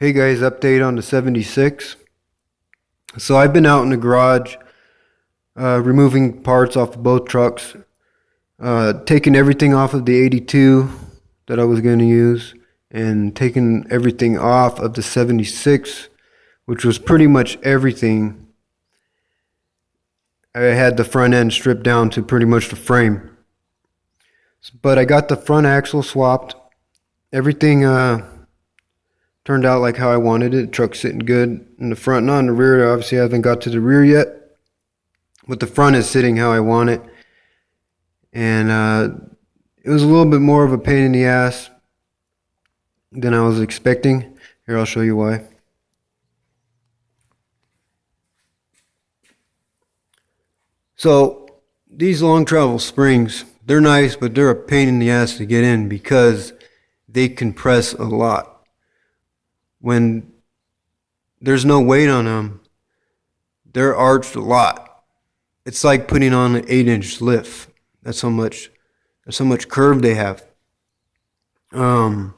Hey guys, update on the 76. So I've been out in the garage removing parts off of both trucks, taking everything off of the 82 that I was going to use, and taking everything off of the 76, which was pretty much everything. I had the front end stripped down to pretty much the frame. But I got the front axle swapped. Everything turned out like how I wanted it. Truck's sitting good in the front, not in the rear. Obviously, I haven't got to the rear yet, but the front is sitting how I want it. And it was a little bit more of a pain in the ass than I was expecting. Here, I'll show you why. So these long travel springs, they're nice, but they're a pain in the ass to get in because they compress a lot. When there's no weight on them, they're arched a lot. It's like putting on an 8-inch lift. That's how much curve they have. So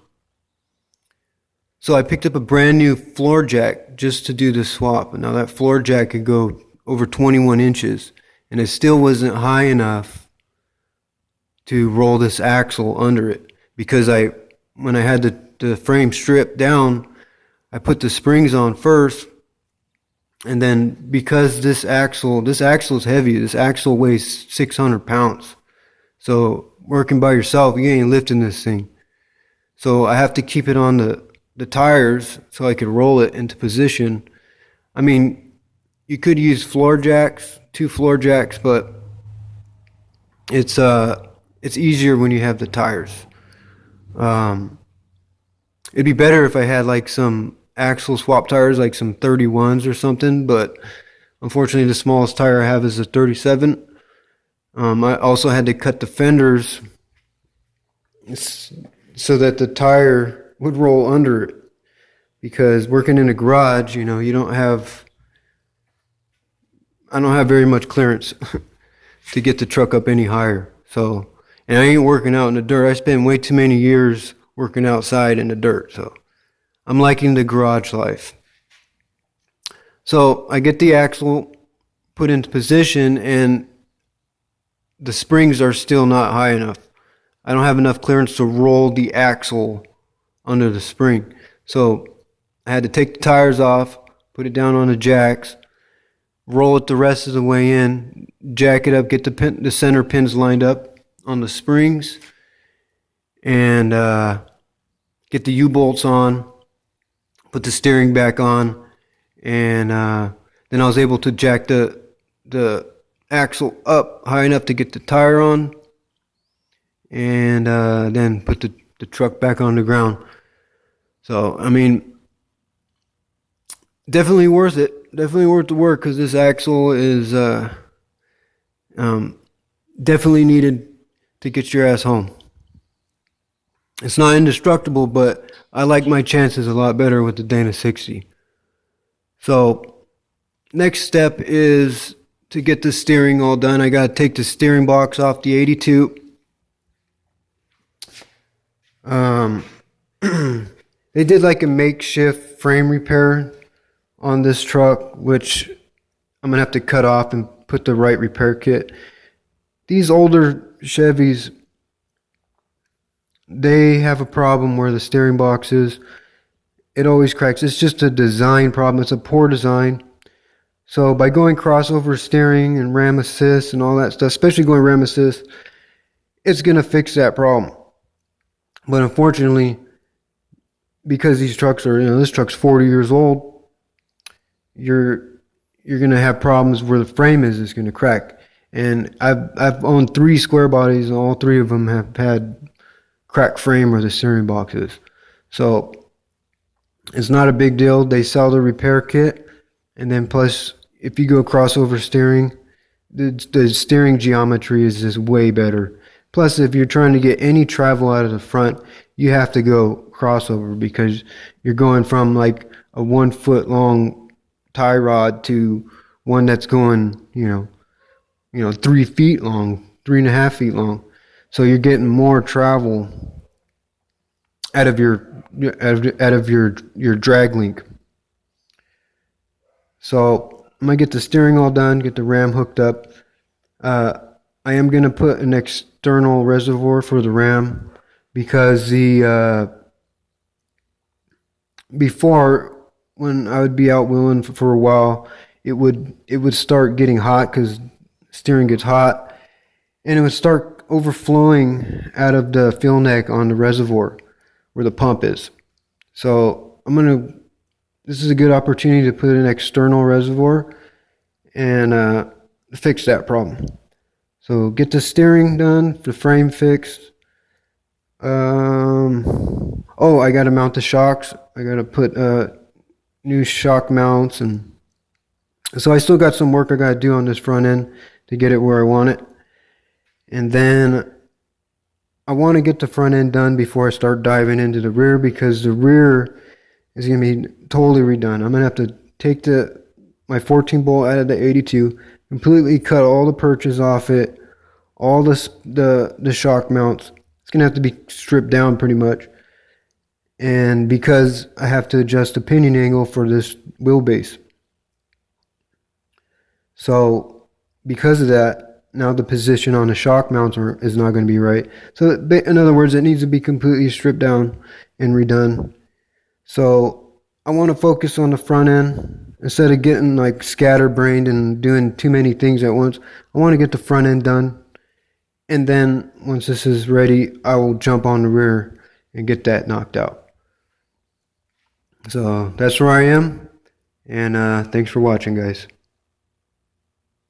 I picked up a brand new floor jack just to do the swap. Now that floor jack could go over 21 inches, and it still wasn't high enough to roll this axle under it, because when I had the frame stripped down, I put the springs on first, and then because this axle is heavy. This axle weighs 600 pounds. So working by yourself, you ain't lifting this thing. So I have to keep it on the tires so I could roll it into position. I mean, you could use floor jacks, 2 floor jacks, but it's easier when you have the tires. It'd be better if I had like some axle swap tires, like some 31s or something, but unfortunately the smallest tire I have is a 37. I also had to cut the fenders so that the tire would roll under it, because working in a garage, I don't have very much clearance to get the truck up any higher. So, and I ain't working out in the dirt. I spent way too many years working outside in the dirt, so I'm liking the garage life. So I get the axle put into position, and the springs are still not high enough. I don't have enough clearance to roll the axle under the spring. So I had to take the tires off, put it down on the jacks, roll it the rest of the way in, jack it up, get the center pins lined up on the springs, and get the U-bolts on, put the steering back on, and then I was able to jack the axle up high enough to get the tire on, and then put the truck back on the ground. So, I mean, definitely worth it. Definitely worth the work, because this axle is definitely needed to get your ass home. It's not indestructible, but I like my chances a lot better with the Dana 60. So next step is to get the steering all done. I got to take the steering box off the 82. They did like a makeshift frame repair on this truck, which I'm going to have to cut off and put the right repair kit. These older Chevys, they have a problem where the steering box is. It always cracks. It's just a design problem. It's a poor design. So by going crossover steering and ram assist and all that stuff, especially going ram assist, it's going to fix that problem. But unfortunately, because these trucks are, this truck's 40 years old, you're going to have problems where the frame is going to crack. And I've owned 3 square bodies, and all 3 of them have had crack frame where the steering box is. So it's not a big deal. They sell the repair kit, and then plus if you go crossover steering, the steering geometry is just way better. Plus, if you're trying to get any travel out of the front, you have to go crossover, because you're going from like a 1 foot long tie rod to one that's going 3 feet long, 3.5 feet long. So you're getting more travel out of your drag link. So I'm gonna get the steering all done, get the ram hooked up. I am gonna put an external reservoir for the ram because the before, when I would be out wheeling for a while, it would start getting hot because steering gets hot, and it would start overflowing out of the fuel neck on the reservoir where the pump is. So this is a good opportunity to put an external reservoir and fix that problem. So get the steering done, the frame fixed. Oh, I got to mount the shocks. I got to put new shock mounts, and so I still got some work I got to do on this front end to get it where I want it. And then I want to get the front end done before I start diving into the rear, because the rear is going to be totally redone. I'm going to have to take my 14 bolt out of the 82, completely cut all the perches off it, all the shock mounts. It's going to have to be stripped down pretty much. And because I have to adjust the pinion angle for this wheelbase. So because of that, now the position on the shock mounts is not going to be right. So in other words, it needs to be completely stripped down and redone. So I want to focus on the front end. Instead of getting like scatterbrained and doing too many things at once, I want to get the front end done. And then once this is ready, I will jump on the rear and get that knocked out. So that's where I am. And thanks for watching, guys.